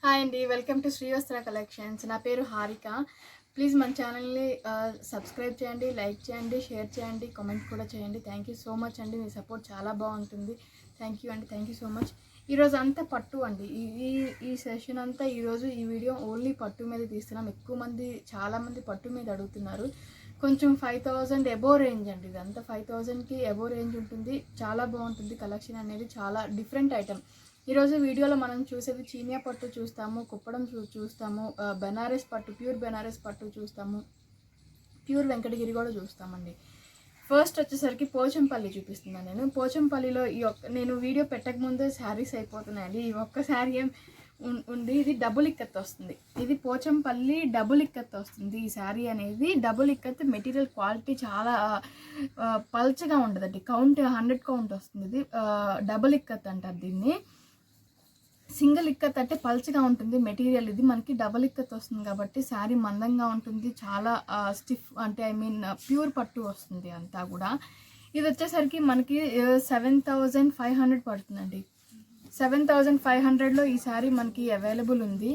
Hi అండి, welcome to శ్రీవస్త్ర collections. నా పేరు హారిక. ప్లీజ్ మన ఛానల్ని సబ్స్క్రైబ్ చేయండి, లైక్ చేయండి, షేర్ చేయండి, కామెంట్ కూడా చేయండి. థ్యాంక్ యూ సో మచ్ అండి. మీ సపోర్ట్ చాలా బాగుంటుంది. థ్యాంక్ యూ అండి, థ్యాంక్ యూ సో మచ్. ఈరోజు అంతా పట్టు అండి. ఈ సెషన్ అంతా ఈరోజు ఈ వీడియో ఓన్లీ పట్టు మీద తీస్తున్నాం. చాలామంది పట్టు మీద అడుగుతున్నారు. కొంచెం 5000 ఎబో రేంజ్ అండి. ఇదంతా 5000కి ఎబో రేంజ్ ఉంటుంది. చాలా బాగుంటుంది. కలెక్షన్ అనేది చాలా డిఫరెంట్ ఐటమ్. ఈరోజు వీడియోలో మనం చూసేది చీనియా పట్టు చూస్తాము, కుప్పడం చూస్తాము, బెనారస్ పట్టు, ప్యూర్ బెనారస్ పట్టు చూస్తాము, ప్యూర్ వెంకటగిరి కూడా చూస్తామండి. ఫస్ట్ వచ్చేసరికి పోచంపల్లి చూపిస్తున్నాను. నేను పోచంపల్లిలో నేను వీడియో పెట్టకముందే శారీస్ అయిపోతున్నాయండి. ఈ ఒక్క శారీ ఉంది. ఇది డబుల్ ఇక్కత్ వస్తుంది. ఇది పోచంపల్లి డబుల్ ఇక్కత్ వస్తుంది. ఈ శారీ అనేది డబుల్ ఇక్కత్. మెటీరియల్ క్వాలిటీ చాలా పల్చగా ఉండదండి. కౌంట్ 100 కౌంట్ వస్తుంది. ఇది డబుల్ ఇక్కత్ అంటారు దీన్ని. సింగిల్ ఇక్కత్ అంటే పల్చగా ఉంటుంది మెటీరియల్. ఇది మనకి డబుల్ ఇక్కత్ వస్తుంది కాబట్టి శారీ మందంగా ఉంటుంది. చాలా స్టిఫ్ అంటే ప్యూర్ పట్టు వస్తుంది అంతా కూడా. ఇది వచ్చేసరికి మనకి 7500 పడుతుందండి. 7500లో ఈ శారీ మనకి అవైలబుల్ ఉంది.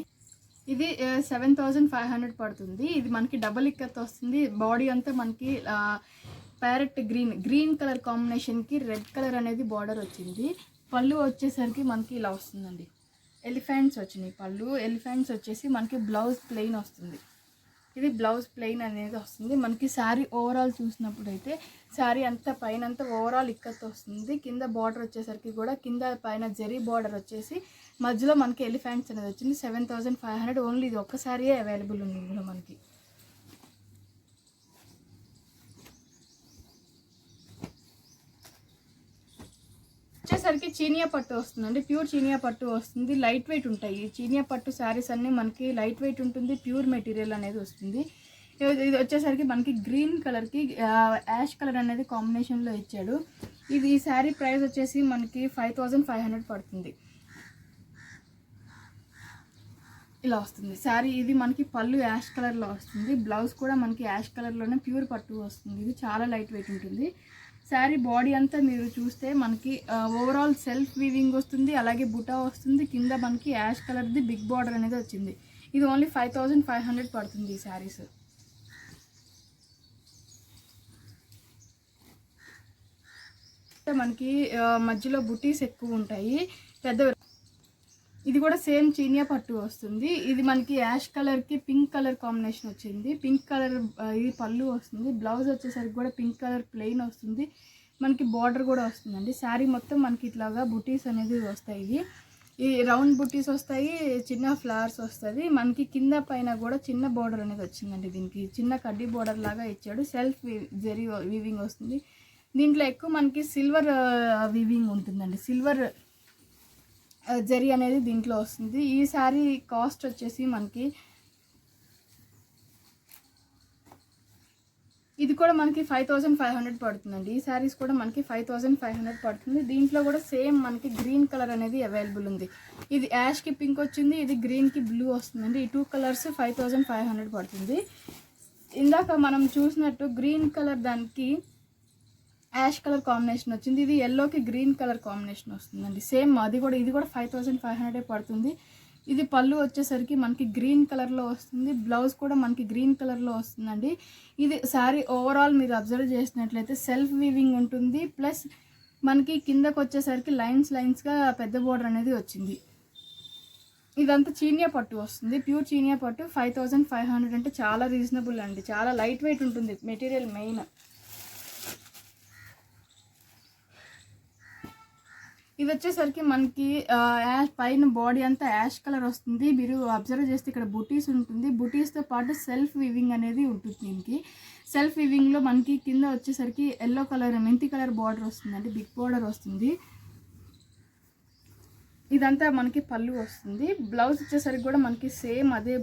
ఇది 7500 పడుతుంది. ఇది మనకి డబుల్ ఇక్కత్ వస్తుంది. బాడీ అంతా మనకి ప్యారెట్ గ్రీన్ కలర్ కాంబినేషన్కి రెడ్ కలర్ అనేది బార్డర్ వచ్చింది. పళ్ళు వచ్చేసరికి మనకి ఇలా వస్తుందండి. ఎలిఫెంట్స్ వచ్చినాయి పళ్ళు. ఎలిఫెంట్స్ వచ్చేసి మనకి బ్లౌజ్ ప్లెయిన్ వస్తుంది. ఇది బ్లౌజ్ ప్లెయిన్ అనేది వస్తుంది. మనకి శారీ ఓవరాల్ చూసినప్పుడు అయితే శారీ అంతా పైన అంతా ఓవరాల్ ఇక్కత్ వస్తుంది. కింద బార్డర్ వచ్చేసరికి కూడా కింద పైన జరీ బార్డర్ వచ్చేసి మధ్యలో మనకి ఎలిఫెంట్స్ అనేది వచ్చింది. 7500 ఓన్లీ. ఇది ఒక్క శారీయే అవైలబుల్ ఉంది ఇందులో మనకి. వచ్చేసరికి చీనియా పట్టు వస్తుందండి. ప్యూర్ చీనియా పట్టు వస్తుంది. లైట్ వెయిట్ ఉంటాయి చీనియా పట్టు శారీస్ అన్నీ మనకి. లైట్ వెయిట్ ఉంటుంది. ప్యూర్ మెటీరియల్ అనేది వస్తుంది. ఇది వచ్చేసరికి మనకి గ్రీన్ కలర్కి యాష్ కలర్ అనేది కాంబినేషన్లో ఇచ్చాడు. ఈ శారీ ప్రైస్ వచ్చేసి మనకి 5500 పడుతుంది. ఇలా వస్తుంది శారీ. ఇది మనకి పళ్ళు యాష్ కలర్లో వస్తుంది. బ్లౌజ్ కూడా మనకి యాష్ కలర్లోనే ప్యూర్ పట్టు వస్తుంది. ఇది చాలా లైట్ వెయిట్ ఉంటుంది. శారీ బాడీ అంతా మీరు చూస్తే మనకి ఓవరాల్ సెల్ఫ్ వీవింగ్ వస్తుంది. అలాగే బుటా వస్తుంది. కింద మనకి యాష్ కలర్ది బిగ్ బార్డర్ అనేది వచ్చింది. ఇది ఓన్లీ 5500 పడుతుంది ఈ శారీస్. మనకి మధ్యలో బుటీస్ ఎక్కువ ఉంటాయి పెద్ద. ఇది కూడా సేమ్ చీనియా పట్టు వస్తుంది. ఇది మనకి యాష్ కలర్కి పింక్ కలర్ కాంబినేషన్ వచ్చింది. పింక్ కలర్ ఇది పళ్ళు వస్తుంది. బ్లౌజ్ వచ్చేసరికి కూడా పింక్ కలర్ ప్లెయిన్ వస్తుంది. మనకి బార్డర్ కూడా వస్తుందండి. శారీ మొత్తం మనకి ఇట్లాగా బుటీస్ అనేది వస్తాయి. ఈ రౌండ్ బుటీస్ వస్తాయి, చిన్న ఫ్లవర్స్ వస్తుంది. మనకి కింద పైన కూడా చిన్న బార్డర్ అనేది వచ్చిందండి. దీనికి చిన్న కడ్డీ బార్డర్ లాగా ఇచ్చాడు. సెల్ఫ్ జరీ వీవింగ్ వస్తుంది. దీంట్లో ఎక్కువ మనకి సిల్వర్ వీవింగ్ ఉంటుందండి. సిల్వర్ జరీ అనేది దీంట్లో వస్తుంది. ఈ శారీ కాస్ట్ వచ్చేసి మనకి ఇది కూడా మనకి 5500 పడుతుందండి. ఈ శారీస్ కూడా మనకి 5500 పడుతుంది. దీంట్లో కూడా సేమ్ మనకి గ్రీన్ కలర్ అనేది అవైలబుల్ ఉంది. ఇది యాష్కి పింక్ వచ్చింది. ఇది గ్రీన్కి బ్లూ వస్తుందండి. ఈ 2 కలర్స్ 5500 పడుతుంది. ఇందాక మనం చూసినట్టు గ్రీన్ కలర్ దానికి యాష్ కలర్ కాంబినేషన్ వచ్చింది. ఇది ఎల్లోకి గ్రీన్ కలర్ కాంబినేషన్ వస్తుందండి. సేమ్ ఇది కూడా 5500 పడుతుంది. ఇది పళ్ళు వచ్చేసరికి మనకి గ్రీన్ కలర్లో వస్తుంది. బ్లౌజ్ కూడా మనకి గ్రీన్ కలర్లో వస్తుందండి. ఇది శారీ ఓవరాల్ మీరు అబ్జర్వ్ చేసినట్లయితే సెల్ఫ్ వీవింగ్ ఉంటుంది. ప్లస్ మనకి కిందకు వచ్చేసరికి లైన్స్గా పెద్ద బోర్డర్ అనేది వచ్చింది. ఇదంతా చీనియా పట్టు వస్తుంది. ప్యూర్ చీనియా పట్టు 5500 అంటే చాలా రీజనబుల్ అండి. చాలా లైట్ వెయిట్ ఉంటుంది మెటీరియల్ మెయిన్. ఇది వచ్చేసరికి మనకి యాష్ పైన బాడీ అంతా యాష్ కలర్ వస్తుంది. మీరు అబ్జర్వ్ చేస్తే ఇక్కడ బుటీస్ ఉంటుంది. బుటీస్తో పాటు సెల్ఫ్ వీవింగ్ అనేది ఉంటుంది. దీనికి సెల్ఫ్ వీవింగ్లో మనకి కింద వచ్చేసరికి ఎల్లో కలర్ మెంతి కలర్ బార్డర్ వస్తుందండి. బిగ్ బార్డర్ వస్తుంది. ఇదంతా మనకి పళ్ళు వస్తుంది. బ్లౌజ్ వచ్చేసరికి కూడా మనకి సేమ్ అదే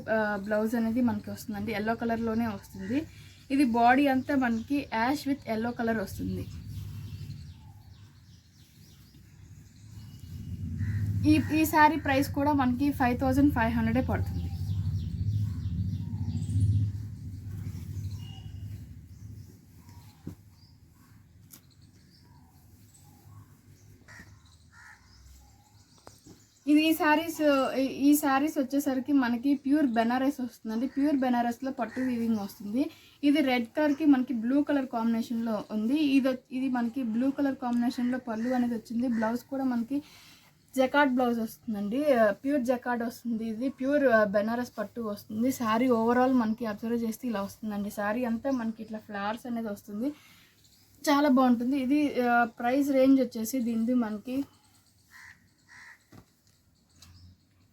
బ్లౌజ్ అనేది మనకి వస్తుందండి. ఎల్లో కలర్లోనే వస్తుంది. ఇది బాడీ అంతా మనకి యాష్ విత్ ఎల్లో కలర్ వస్తుంది. ఈ శారీ ప్రైస్ కూడా మనకి 5500 పడుతుంది. ఇది ఈ శారీస్ వచ్చేసరికి మనకి ప్యూర్ బెనారస్ వస్తుందండి. ప్యూర్ బెనారస్లో పట్టు వీవింగ్ వస్తుంది. ఇది రెడ్ కలర్కి మనకి బ్లూ కలర్ కాంబినేషన్లో ఉంది. ఇది మనకి బ్లూ కలర్ కాంబినేషన్లో పళ్ళు అనేది వచ్చింది. బ్లౌజ్ కూడా మనకి జకార్డ్ బ్లౌజ్ వస్తుందండి. ప్యూర్ జకార్డ్ వస్తుంది. ఇది ప్యూర్ బెనారస్ పట్టు వస్తుంది. శారీ ఓవరాల్ మనకి అబ్జర్వ్ చేస్తే ఇలా వస్తుందండి. శారీ అంతా మనకి ఇట్లా ఫ్లవర్స్ అనేది వస్తుంది. చాలా బాగుంటుంది. ఇది ప్రైస్ రేంజ్ వచ్చేసి దీనిది మనకి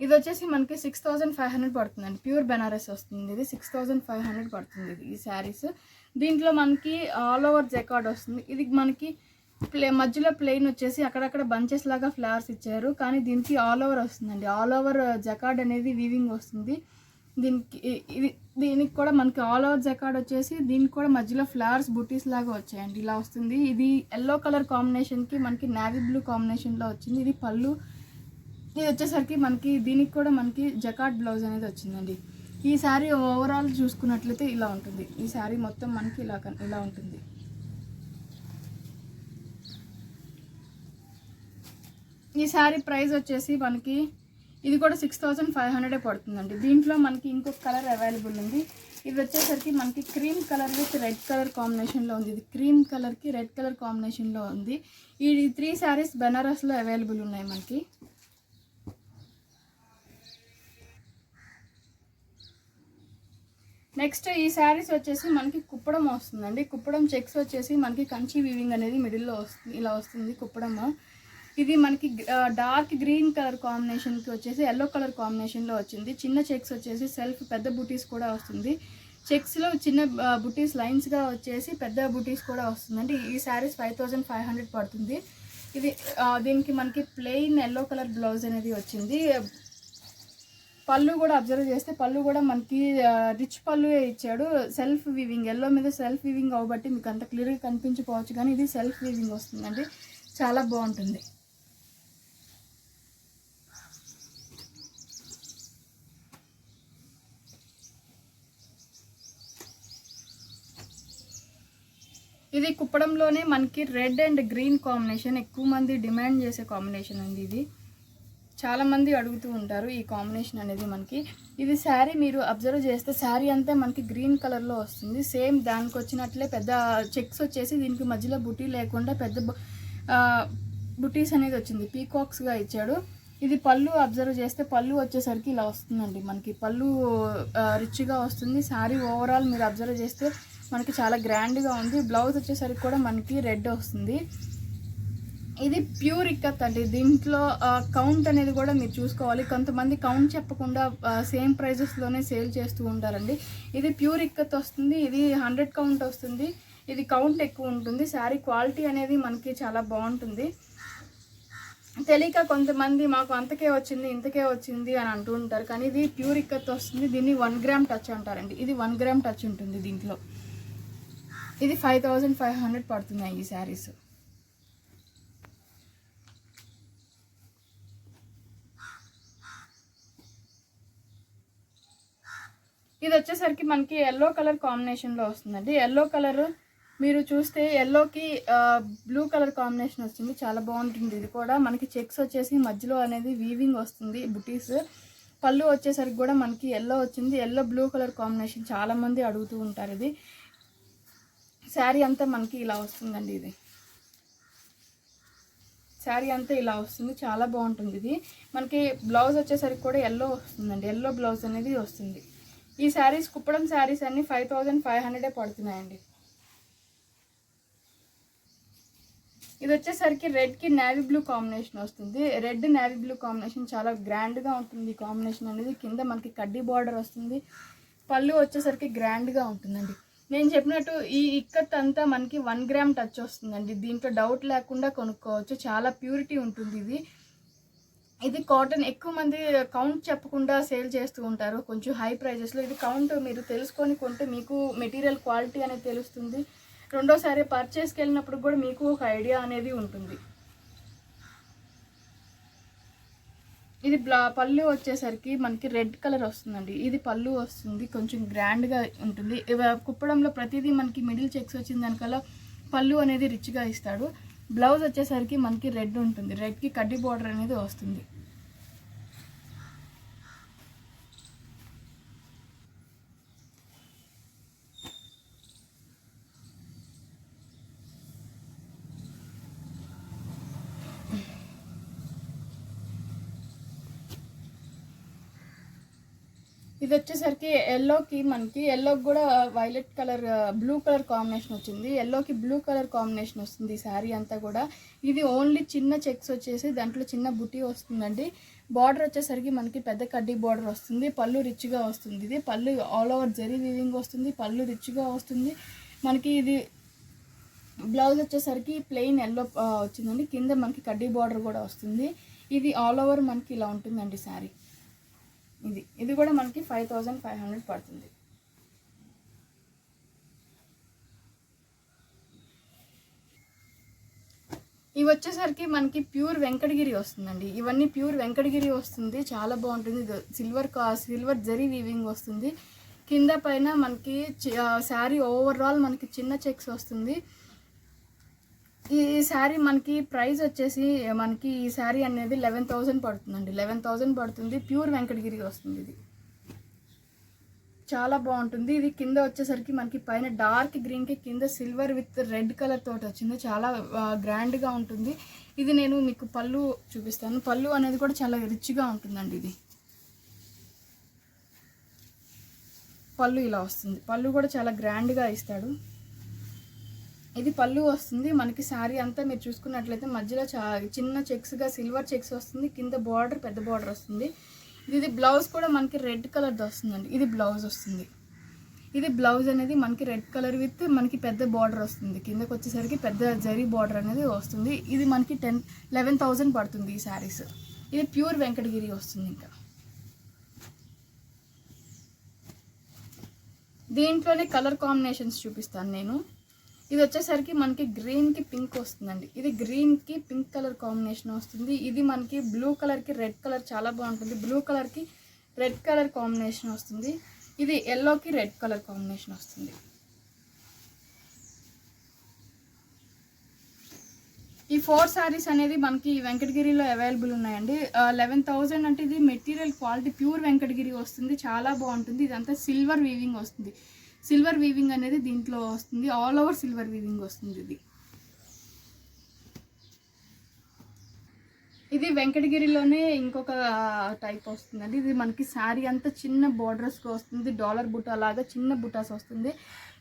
ఇది వచ్చేసి మనకి 6500 పడుతుందండి. ప్యూర్ బెనారస్ వస్తుంది. ఇది 6500 పడుతుంది ఈ శారీస్. దీంట్లో మనకి ఆల్ ఓవర్ జకార్డ్ వస్తుంది. ఇది మనకి మధ్యలో ప్లెయిన్ వచ్చేసి అక్కడక్కడ బంచెస్ లాగా ఫ్లవర్స్ ఇచ్చారు, కానీ దీనికి ఆల్ ఓవర్ వస్తుందండి. ఆల్ ఓవర్ జకార్డ్ అనేది వీవింగ్ వస్తుంది. దీనికి కూడా మనకి ఆల్ ఓవర్ జకార్డ్ వచ్చేసి దీనికి కూడా మధ్యలో ఫ్లవర్స్ బుటీస్ లాగా వచ్చాయండి. ఇలా వస్తుంది. ఇది ఎల్లో కలర్ కాంబినేషన్కి మనకి నావీ బ్లూ కాంబినేషన్లో వచ్చింది. ఇది పళ్ళు. ఇది వచ్చేసరికి మనకి దీనికి కూడా మనకి జకార్డ్ బ్లౌజ్ అనేది వచ్చిందండి. ఈ శారీ ఓవరాల్ చూసుకున్నట్లయితే ఇలా ఉంటుంది. ఈ శారీ మొత్తం మనకి ఇలా ఉంటుంది. ఈ శారీ ప్రైస్ వచ్చేసి మనకి ఇది కూడా 6500 పడుతుందండి. దీంట్లో మనకి ఇంకొక కలర్ అవైలబుల్ ఉంది. ఇది వచ్చేసరికి మనకి cream colour with red colour కాంబినేషన్లో ఉంది. ఇది క్రీమ్ కలర్కి రెడ్ కలర్ కాంబినేషన్లో ఉంది. ఈ 3 శారీస్ బెనారస్లో అవైలబుల్ ఉన్నాయి మనకి. నెక్స్ట్ ఈ శారీస్ వచ్చేసి మనకి కుప్పడం వస్తుందండి. కుప్పడం చెక్స్ వచ్చేసి మనకి కంచి వీవింగ్ అనేది మిడిల్లో వస్తుంది. ఇలా వస్తుంది కుప్పడము. ఇది మనకి డార్క్ గ్రీన్ కలర్ కాంబినేషన్కి వచ్చేసి ఎల్లో కలర్ కాంబినేషన్లో వచ్చింది. చిన్న చెక్స్ వచ్చేసి సెల్ఫ్ పెద్ద బుటీస్ కూడా వస్తుంది. చెక్స్లో చిన్న బుటీస్ లైన్స్గా వచ్చేసి పెద్ద బుటీస్ కూడా వస్తుందండి. ఈ శారీస్ 5500 పడుతుంది. ఇది దీనికి మనకి ప్లెయిన్ ఎల్లో కలర్ బ్లౌజ్ అనేది వచ్చింది. పళ్ళు కూడా అబ్జర్వ్ చేస్తే పళ్ళు కూడా మనకి రిచ్ పళ్ళు ఇచ్చాడు. సెల్ఫ్ వీవింగ్, ఎల్లో మీద సెల్ఫ్ వీవింగ్ అవ్వబట్టి మీకు అంత క్లియర్గా కనిపించకపోవచ్చు, కానీ ఇది సెల్ఫ్ వీవింగ్ వస్తుందండి. చాలా బాగుంటుంది. ఇది కుప్పడంలోనే మనకి రెడ్ అండ్ గ్రీన్ కాంబినేషన్ ఎక్కువ మంది డిమాండ్ చేసే కాంబినేషన్ అండి. ఇది చాలామంది అడుగుతూ ఉంటారు ఈ కాంబినేషన్ అనేది మనకి. ఇది శారీ మీరు అబ్జర్వ్ చేస్తే శారీ అంతా మనకి గ్రీన్ కలర్లో వస్తుంది. సేమ్ దానికి వచ్చినట్లే పెద్ద చెక్స్ వచ్చేసి దీనికి మధ్యలో బుటీ లేకుండా పెద్ద బుటీస్ అనేది వచ్చింది. పీకాక్స్గా ఇచ్చాడు. ఇది పళ్ళు అబ్జర్వ్ చేస్తే పళ్ళు వచ్చేసరికి ఇలా వస్తుందండి. మనకి పళ్ళు రిచ్గా వస్తుంది. శారీ ఓవరాల్ మీరు అబ్జర్వ్ చేస్తే మనకి చాలా గ్రాండ్గా ఉంది. బ్లౌజ్ వచ్చేసరికి కూడా మనకి రెడ్ వస్తుంది. ఇది ప్యూర్ ఇక్కత్ అండి. దీంట్లో కౌంట్ అనేది కూడా మీరు చూసుకోవాలి. కొంతమంది కౌంట్ చెప్పకుండా సేమ్ ప్రైజెస్లోనే సేల్ చేస్తూ ఉంటారండి. ఇది ప్యూర్ ఇక్కత్ వస్తుంది. ఇది 100 కౌంట్ వస్తుంది. ఇది కౌంట్ ఎక్కువ ఉంటుంది. శారీ క్వాలిటీ అనేది మనకి చాలా బాగుంటుంది. తెలియక కొంతమంది మాకు అంతకే వచ్చింది ఇంతకే వచ్చింది అని అంటూ ఉంటారు, కానీ ఇది ప్యూర్ ఇక్కత్ వస్తుంది. దీన్ని 1 గ్రామ్ టచ్ అంటారండి. ఇది 1 గ్రామ్ టచ్ ఉంటుంది దీంట్లో. ఇది 5500 పడుతున్నాయి ఈ శారీస్. ఇది వచ్చేసరికి మనకి ఎల్లో కలర్ కాంబినేషన్లో వస్తుందండి. ఎల్లో కలర్ మీరు చూస్తే ఎల్లోకి బ్లూ కలర్ కాంబినేషన్ వచ్చింది. చాలా బాగుంటుంది. ఇది కూడా మనకి చెక్స్ వచ్చేసి మధ్యలో అనేది వీవింగ్ వస్తుంది బుటీస్. పళ్ళు వచ్చేసరికి కూడా మనకి ఎల్లో వచ్చింది. ఎల్లో బ్లూ కలర్ కాంబినేషన్ చాలామంది అడుగుతూ ఉంటారు. ఇది శారీ అంతా మనకి ఇలా వస్తుందండి. ఇది శారీ అంతా ఇలా వస్తుంది. చాలా బాగుంటుంది. ఇది మనకి బ్లౌజ్ వచ్చేసరికి కూడా ఎల్లో వస్తుందండి. ఎల్లో బ్లౌజ్ అనేది వస్తుంది. ఈ శారీస్ కుప్పడం శారీస్ అన్ని 5500 పడుతున్నాయండి. ఇది వచ్చేసరికి రెడ్కి నేవీ బ్లూ కాంబినేషన్ వస్తుంది. రెడ్ నేవీ బ్లూ కాంబినేషన్ చాలా గ్రాండ్గా ఉంటుంది. కాంబినేషన్ అనేది కింద మనకి కడ్డీ బార్డర్ వస్తుంది. పళ్ళు వచ్చేసరికి గ్రాండ్గా ఉంటుందండి. నేను చెప్పినట్టు ఈ ఇక్కత్ అంతా మనకి 1 గ్రామ్ టచ్ వస్తుందండి. దీంట్లో డౌట్ లేకుండా కొనుక్కోవచ్చు. చాలా ప్యూరిటీ ఉంటుంది. ఇది కాటన్. ఎక్కువ మంది కౌంట్ చెప్పకుండా సేల్ చేస్తూ ఉంటారు కొంచెం హై ప్రైజెస్లో. ఇది కౌంట్ మీరు తెలుసుకొని కొంటే మీకు మెటీరియల్ క్వాలిటీ అనేది తెలుస్తుంది. రెండోసారి పర్చేస్కి వెళ్ళినప్పుడు కూడా మీకు ఒక ఐడియా అనేది ఉంటుంది. ఇది పళ్ళు వచ్చేసరికి మనకి రెడ్ కలర్ వస్తుందండి. ఇది పళ్ళు వస్తుంది. కొంచెం గ్రాండ్గా ఉంటుంది. కుప్పడంలో ప్రతిదీ మనకి మిడిల్ చెక్స్ వచ్చిన దానికల్లా పళ్ళు అనేది రిచ్గా ఇస్తాడు. బ్లౌజ్ వచ్చేసరికి మనకి రెడ్ ఉంటుంది. రెడ్కి కడ్డీ బార్డర్ అనేది వస్తుంది. ఇది వచ్చేసరికి ఎల్లోకి మనకి ఎల్లోకి కూడా violet colour blue colour combination వచ్చింది. ఎల్లోకి బ్లూ కలర్ కాంబినేషన్ వస్తుంది ఈ శారీ అంతా కూడా. ఇది ఓన్లీ చిన్న చెక్స్ వచ్చేసి దాంట్లో చిన్న బుటీ వస్తుందండి. బార్డర్ వచ్చేసరికి మనకి పెద్ద కడ్డీ బార్డర్ వస్తుంది. పళ్ళు రిచ్గా వస్తుంది. ఇది పళ్ళు ఆల్ ఓవర్ జరీ వీవింగ్ వస్తుంది. పళ్ళు రిచ్గా వస్తుంది మనకి. ఇది బ్లౌజ్ వచ్చేసరికి ప్లెయిన్ ఎల్లో వచ్చిందండి. కింద మనకి కడ్డీ బార్డర్ కూడా వస్తుంది. ఇది ఆల్ ఓవర్ మనకి ఇలా ఉంటుందండి శారీ. ఇది కూడా మనకి 5500 పడుతుంది. ఇవి వచ్చేసరికి మనకి ప్యూర్ వెంకటగిరి వస్తుందండి. ఇవన్నీ ప్యూర్ వెంకటగిరి వస్తుంది. చాలా బాగుంటుంది. సిల్వర్ జరీ వీవింగ్ వస్తుంది. కింద పైన మనకి శారీ ఓవరాల్ మనకి చిన్న చెక్స్ వస్తుంది. ఈ శారీ మనకి ప్రైస్ వచ్చేసి మనకి ఈ శారీ అనేది 11,000 పడుతుందండి. 11,000 పడుతుంది. ప్యూర్ వెంకటగిరి వస్తుంది. ఇది చాలా బాగుంటుంది. ఇది కింద వచ్చేసరికి మనకి పైన డార్క్ గ్రీన్కి కింద సిల్వర్ విత్ రెడ్ కలర్ తోటి వచ్చింది. చాలా గ్రాండ్గా ఉంటుంది. ఇది నేను మీకు పళ్ళు చూపిస్తాను. పళ్ళు అనేది కూడా చాలా రిచ్గా ఉంటుందండి. ఇది పళ్ళు ఇలా వస్తుంది. పళ్ళు కూడా చాలా గ్రాండ్గా ఇస్తాడు. ఇది పళ్ళు వస్తుంది మనకి. శారీ అంతా మీరు చూసుకున్నట్లయితే మధ్యలో చిన్న చెక్స్గా సిల్వర్ చెక్స్ వస్తుంది. కింద బార్డర్ పెద్ద బార్డర్ వస్తుంది. ఇది బ్లౌజ్ కూడా మనకి రెడ్ కలర్ది వస్తుందండి. ఇది బ్లౌజ్ వస్తుంది. ఇది బ్లౌజ్ అనేది మనకి రెడ్ కలర్ విత్ మనకి పెద్ద బార్డర్ వస్తుంది. కిందకి వచ్చేసరికి పెద్ద జరీ బార్డర్ అనేది వస్తుంది. ఇది మనకి 11,000 పడుతుంది ఈ శారీస్. ఇది ప్యూర్ వెంకటగిరి వస్తుంది. ఇంకా దీంట్లోనే కలర్ కాంబినేషన్స్ చూపిస్తాను నేను. ఇది వచ్చేసరికి మనకి గ్రీన్కి పింక్ వస్తుందండి. ఇది గ్రీన్కి పింక్ కలర్ కాంబినేషన్ వస్తుంది. ఇది మనకి బ్లూ కలర్కి రెడ్ కలర్ చాలా బాగుంటుంది. బ్లూ కలర్కి రెడ్ కలర్ కాంబినేషన్ వస్తుంది. ఇది ఎల్లోకి రెడ్ కలర్ కాంబినేషన్ వస్తుంది. ఈ 4 శారీస్ అనేది మనకి వెంకటగిరిలో అవైలబుల్ ఉన్నాయండి. 11,000 అంటే ఇది మెటీరియల్ క్వాలిటీ ప్యూర్ వెంకటగిరి వస్తుంది. చాలా బాగుంటుంది. ఇదంతా సిల్వర్ వీవింగ్ వస్తుంది. సిల్వర్ వీవింగ్ అనేది దీంట్లో వస్తుంది. ఆల్ ఓవర్ సిల్వర్ వీవింగ్ వస్తుంది. ఇది వెంకటగిరిలోనే ఇంకొక టైప్ వస్తుందండి. ఇది మనకి శారీ అంతా చిన్న బార్డర్స్గా వస్తుంది. డాలర్ బుటా లాగా చిన్న బుటాస్ వస్తుంది.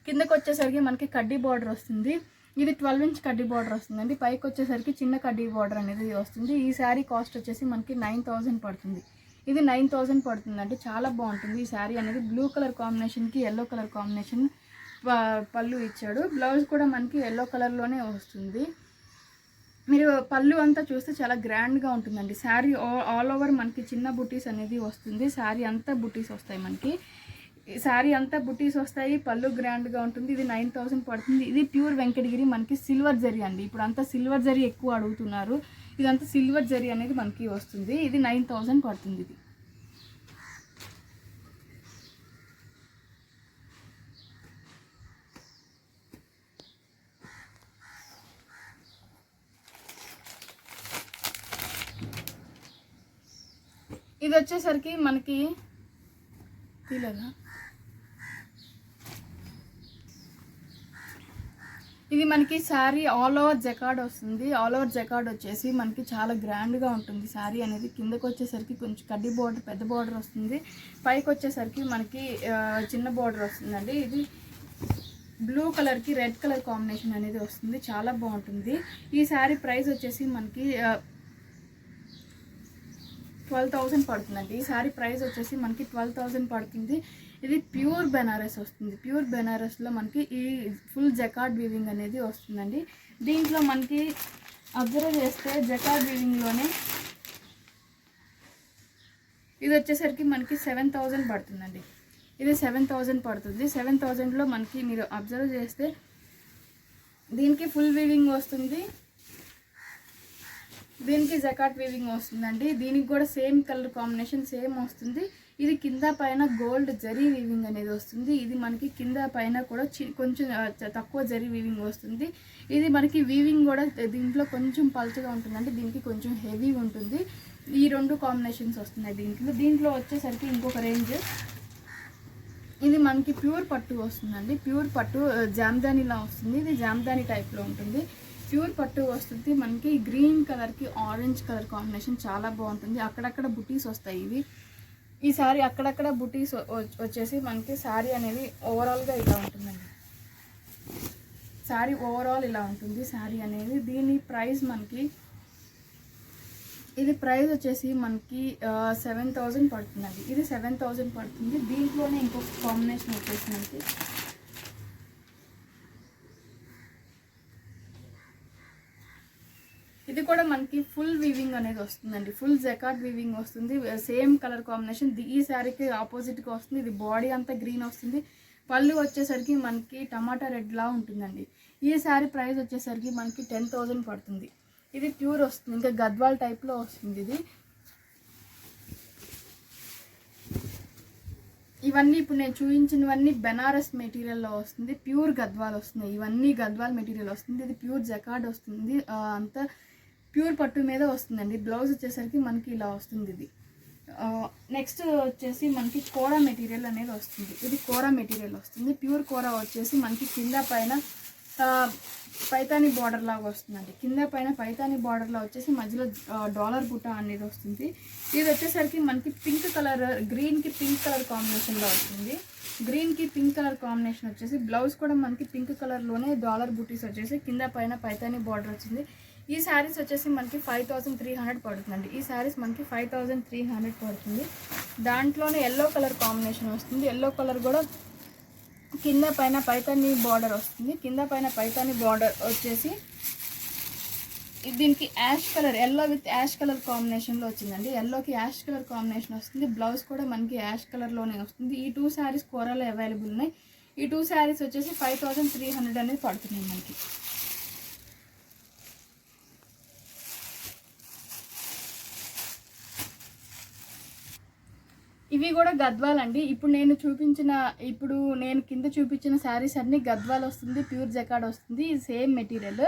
కిందకి వచ్చేసరికి మనకి కడ్డీ బార్డర్ వస్తుంది. ఇది 12 ఇంచ్ కడ్డీ బార్డర్ వస్తుందండి. పైకి వచ్చేసరికి చిన్న కడ్డీ బార్డర్ అనేది వస్తుంది. ఈ శారీ కాస్ట్ వచ్చేసి మనకి 9,000 పడుతుంది. ఇది 9,000 పడుతుందండి. చాలా బాగుంటుంది ఈ శారీ అనేది. బ్లూ కలర్ కాంబినేషన్కి ఎల్లో కలర్ కాంబినేషన్ పళ్ళు ఇచ్చాడు. బ్లౌజ్ కూడా మనకి ఎల్లో కలర్లోనే వస్తుంది. మీరు పళ్ళు అంతా చూస్తే చాలా గ్రాండ్గా ఉంటుందండి. శారీ ఆల్ ఓవర్ మనకి చిన్న బుటీస్ అనేది వస్తుంది. శారీ అంతా బుటీస్ వస్తాయి మనకి. శారీ అంతా బుటీస్ వస్తాయి. పళ్ళు గ్రాండ్గా ఉంటుంది. ఇది 9,000 పడుతుంది. ఇది ప్యూర్ వెంకటగిరి మనకి సిల్వర్ జరీ అండి. ఇప్పుడు అంతా సిల్వర్ జరీ ఎక్కువ అడుగుతున్నారు. ఇదంతా సిల్వర్ జరీ అనేది మనకి వస్తుంది. ఇది 9,000 పడుతుంది. ఇది ఇది వచ్చేసరికి మనకి తీలేదా, ఇది మనకి శారీ ఆల్ ఓవర్ జకార్డ్ వస్తుంది. ఆల్ ఓవర్ జకార్డ్ వచ్చేసి మనకి చాలా గ్రాండ్గా ఉంటుంది శారీ అనేది. కిందకి వచ్చేసరికి కొంచెం కడ్డీ బార్డర్ పెద్ద బార్డర్ వస్తుంది. పైకి వచ్చేసరికి మనకి చిన్న బార్డర్ వస్తుందండి. ఇది బ్లూ కలర్కి రెడ్ కలర్ కాంబినేషన్ అనేది వస్తుంది. చాలా బాగుంటుంది. ఈ శారీ ప్రైస్ వచ్చేసి మనకి 12,000 పడుతుందండి. ఈ శారీ ప్రైస్ వచ్చేసి మనకి 12,000 పడుతుంది. ఇది ప్యూర్ బెనారస్ వస్తుంది. ప్యూర్ బెనారస్లో మనకి ఈ ఫుల్ జకార్డ్ వీవింగ్ అనేది వస్తుందండి. దీంట్లో మనకి అబ్జర్వ్ చేస్తే జకార్డ్ వీవింగ్లోనే ఇది వచ్చేసరికి మనకి 7,000 పడుతుందండి. ఇది 7,000 పడుతుంది. 7,000లో మనకి మీరు అబ్జర్వ్ చేస్తే దీనికి ఫుల్ వీవింగ్ వస్తుంది. దీనికి జకాట్ వీవింగ్ వస్తుందండి. దీనికి కూడా సేమ్ కలర్ కాంబినేషన్ సేమ్ వస్తుంది. ఇది కింద పైన గోల్డ్ జరీ వీవింగ్ అనేది వస్తుంది. ఇది మనకి కింద పైన కూడా కొంచెం తక్కువ జరీ వీవింగ్ వస్తుంది. ఇది మనకి వీవింగ్ కూడా దీంట్లో కొంచెం పల్చగా ఉంటుందండి. దీనికి కొంచెం హెవీ ఉంటుంది. ఈ రెండు కాంబినేషన్స్ వస్తున్నాయి దీంట్లో వచ్చేసరికి ఇంకొక రేంజ్. ఇది మనకి ప్యూర్ పట్టు వస్తుందండి. ప్యూర్ పట్టు జామ్దానిలా వస్తుంది. ఇది జామ్దాని టైప్లో ఉంటుంది. ప్యూర్ పట్టు వస్తుంది. మనకి గ్రీన్ కలర్కి ఆరెంజ్ కలర్ కాంబినేషన్ చాలా బాగుంటుంది. అక్కడక్కడ బుటీస్ వస్తాయి. ఇవి ఈ శారీ అక్కడక్కడ బుటీస్ వచ్చేసి మనకి శారీ అనేది ఓవరాల్గా ఇలా ఉంటుందండి. శారీ ఓవరాల్ ఇలా ఉంటుంది శారీ అనేది. దీని ప్రైస్ మనకి ఇది ప్రైస్ వచ్చేసి మనకి 7,000 పడుతుందండి. ఇది 7,000 పడుతుంది. దీంట్లోనే ఇంకొక కాంబినేషన్ వచ్చేసి మనకి ఇది కూడా మనకి ఫుల్ వీవింగ్ అనేది వస్తుందండి. ఫుల్ జకార్డ్ వీవింగ్ వస్తుంది. Same colour combination. ఈ శారీకి ఆపోజిట్గా వస్తుంది. ఇది బాడీ అంతా గ్రీన్ వస్తుంది. పళ్ళు వచ్చేసరికి మనకి టమాటా రెడ్ లా ఉంటుందండి. ఈ శారీ ప్రైస్ వచ్చేసరికి మనకి 10,000 పడుతుంది. ఇది ప్యూర్ వస్తుంది, ఇంకా గద్వాల్ టైప్లో వస్తుంది ఇది. ఇవన్నీ ఇప్పుడు నేను చూపించినవన్నీ బెనారస్ మెటీరియల్లో వస్తుంది. ప్యూర్ గద్వాల్ వస్తుంది. ఇవన్నీ గద్వాల్ మెటీరియల్ వస్తుంది. ఇది ప్యూర్ జకార్డ్ వస్తుంది. అంతా ప్యూర్ పట్టు మీద వస్తుందండి. బ్లౌజ్ వచ్చేసరికి మనకి ఇలా వస్తుంది. ఇది నెక్స్ట్ వచ్చేసి మనకి కోరా మెటీరియల్ అనేది వస్తుంది. ఇది కోరా మెటీరియల్ వస్తుంది. ప్యూర్ కోరా వచ్చేసి మనకి కింద పైన పైతాని బార్డర్ లాగా వస్తుందండి. కింద పైన పైతాని బార్డర్లో వచ్చేసి మధ్యలో డాలర్ బుట్ట అనేది వస్తుంది. ఇది వచ్చేసరికి మనకి పింక్ కలర్, గ్రీన్కి పింక్ కలర్ కాంబినేషన్లో వస్తుంది. గ్రీన్కి పింక్ కలర్ కాంబినేషన్ వచ్చేసి బ్లౌజ్ కూడా మనకి పింక్ కలర్లోనే డాలర్ బుటీస్ వచ్చేసి కింద పైన పైతాని బార్డర్ వచ్చింది. ఈ శారీస్ వచ్చేసి మనకి 5,300 పడుతుందండి. ఈ శారీస్ మనకి 5,300 పడుతుంది. దాంట్లోనే ఎల్లో కలర్ కాంబినేషన్ వస్తుంది. ఎల్లో కలర్ కూడా కింద పైన పైతాని బార్డర్ వస్తుంది. కింద పైన పైతాని బార్డర్ వచ్చేసి దీనికి ash colour, yellow with ash colour కాంబినేషన్లో వచ్చిందండి. ఎల్లోకి యాష్ కలర్ కాంబినేషన్ వస్తుంది. బ్లౌజ్ కూడా మనకి యాష్ కలర్లోనే వస్తుంది. ఈ 2 శారీస్ కోరాలో అవైలబుల్ ఉన్నాయి. ఈ 2 శారీస్ వచ్చేసి 5,300 అనేది పడుతున్నాయి మనకి. ఇవి కూడా గద్వాల్ అండి. ఇప్పుడు నేను కింద చూపించిన శారీస్ అన్నీ గద్వాల్ వస్తుంది. ప్యూర్ జకార్డ్ వస్తుంది. ఇది సేమ్ మెటీరియల్.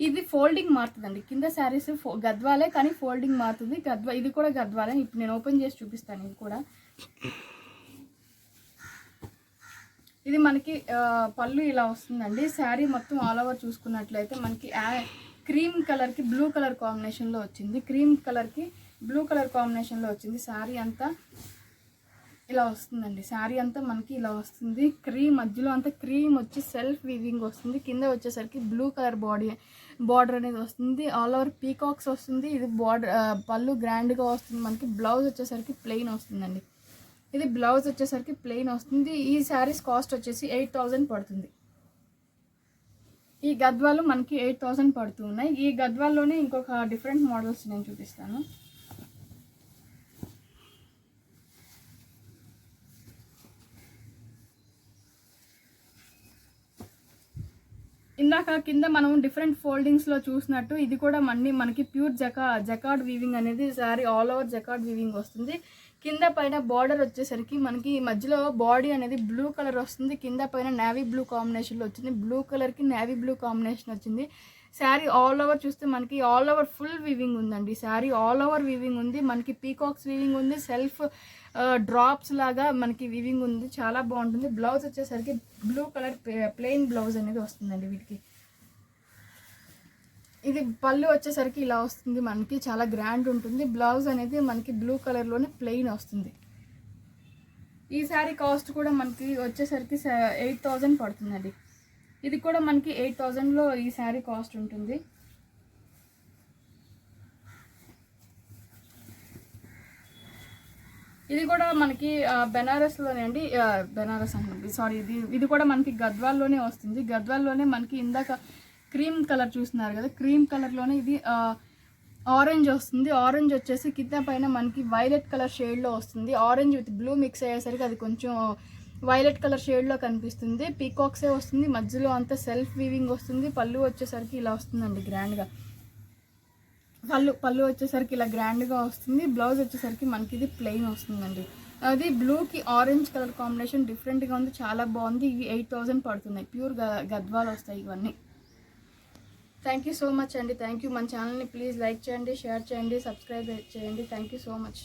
ఇది ఫోల్డింగ్ మారుతుందండి. కింద శారీస్ గద్వాలే కానీ ఫోల్డింగ్ మారుతుంది. ఇది కూడా గద్వాలే. ఇప్పుడు నేను ఓపెన్ చేసి చూపిస్తాను. ఇది కూడా ఇది మనకి పళ్ళు ఇలా వస్తుందండి. శారీ మొత్తం ఆల్ ఓవర్ చూసుకున్నట్లయితే మనకి క్రీమ్ కలర్కి బ్లూ కలర్ కాంబినేషన్లో వచ్చింది. క్రీమ్ కలర్కి బ్లూ కలర్ కాంబినేషన్లో వచ్చింది. శారీ అంతా ఇలా వస్తుందండి. శారీ అంతా మనకి ఇలా వస్తుంది. క్రీమ్ మధ్యలో అంతా క్రీమ్ వచ్చి సెల్ఫ్ వీవింగ్ వస్తుంది. కింద వచ్చేసరికి బ్లూ కలర్ బార్డర్ అనేది వస్తుంది. ఆల్ ఓవర్ పీకాక్స్ వస్తుంది. ఇది పళ్ళు గ్రాండ్గా వస్తుంది మనకి. బ్లౌజ్ వచ్చేసరికి ప్లెయిన్ వస్తుందండి. ఇది బ్లౌజ్ వచ్చేసరికి ప్లెయిన్ వస్తుంది. ఈ శారీస్ కాస్ట్ వచ్చేసి 8,000 పడుతుంది. ఈ గద్వాలు మనకి 8,000 పడుతున్నాయి. ఈ గద్వాల్లోనే ఇంకొక డిఫరెంట్ మోడల్స్ నేను చూపిస్తాను. ఇందాక కింద మనం డిఫరెంట్ ఫోల్డింగ్స్లో చూసినట్టు ఇది కూడా మనకి ప్యూర్ జకార్డ్ వీవింగ్ అనేది sari all over jacquard weaving వస్తుంది. కింద పైన బార్డర్ వచ్చేసరికి మనకి మధ్యలో బాడీ అనేది బ్లూ కలర్ వస్తుంది. కింద పైన నేవీ బ్లూ కాంబినేషన్లో వచ్చింది. బ్లూ కలర్కి నేవీ బ్లూ కాంబినేషన్ వచ్చింది. శారీ ఆల్ ఓవర్ చూస్తే మనకి ఆల్ ఓవర్ ఫుల్ వీవింగ్ ఉందండి. శారీ ఆల్ ఓవర్ వీవింగ్ ఉంది. మనకి పీకాక్స్ వీవింగ్ ఉంది. సెల్ఫ్ డ్రాప్స్ లాగా మనకి వీవింగ్ ఉంది. చాలా బాగుంటుంది. బ్లౌజ్ వచ్చేసరికి బ్లూ కలర్ ప్లెయిన్ బ్లౌజ్ అనేది వస్తుందండి వీటికి. ఇది పళ్ళు వచ్చేసరికి ఇలా వస్తుంది మనకి. చాలా గ్రాండ్ ఉంటుంది. బ్లౌజ్ అనేది మనకి బ్లూ కలర్లోనే ప్లెయిన్ వస్తుంది. ఈ శారీ కాస్ట్ కూడా మనకి వచ్చేసరికి 8,000 పడుతుందండి. ఇది కూడా మనకి 8,000లో ఈ శారీ కాస్ట్ ఉంటుంది. ఇది కూడా మనకి బెనారస్లోనే అండి. బెనారస్ అండి, సారీ. ఇది కూడా మనకి గద్వాల్లోనే వస్తుంది. గద్వాల్లోనే మనకి ఇందాక క్రీమ్ కలర్ చూస్తున్నారు కదా, క్రీమ్ కలర్లోనే ఇది ఆరెంజ్ వస్తుంది. ఆరెంజ్ వచ్చేసి కింద పైన మనకి వైలెట్ కలర్ షేడ్లో వస్తుంది. ఆరెంజ్ విత్ బ్లూ మిక్స్ అయ్యేసరికి అది కొంచెం వైలెట్ కలర్ షేడ్లో కనిపిస్తుంది. పీకాక్సే వస్తుంది. మధ్యలో అంతా సెల్ఫ్ వీవింగ్ వస్తుంది. పళ్ళు వచ్చేసరికి ఇలా వస్తుందండి గ్రాండ్గా. పళ్ళు వచ్చేసరికి ఇలా గ్రాండ్గా వస్తుంది. బ్లౌజ్ వచ్చేసరికి మనకి ఇది ప్లెయిన్ వస్తుందండి. అది బ్లూకి ఆరెంజ్ కలర్ కాంబినేషన్ డిఫరెంట్గా ఉంది. చాలా బాగుంది. ఇవి 8,000 పడుతున్నాయి. ప్యూర్ గద్వాలు వస్తాయి ఇవన్నీ. థ్యాంక్ యూ సో మచ్ అండి. Thank you. మన ఛానల్ని ప్లీజ్ లైక్ చేయండి, షేర్ చేయండి, సబ్స్క్రైబ్ చేయండి. Thank you so much.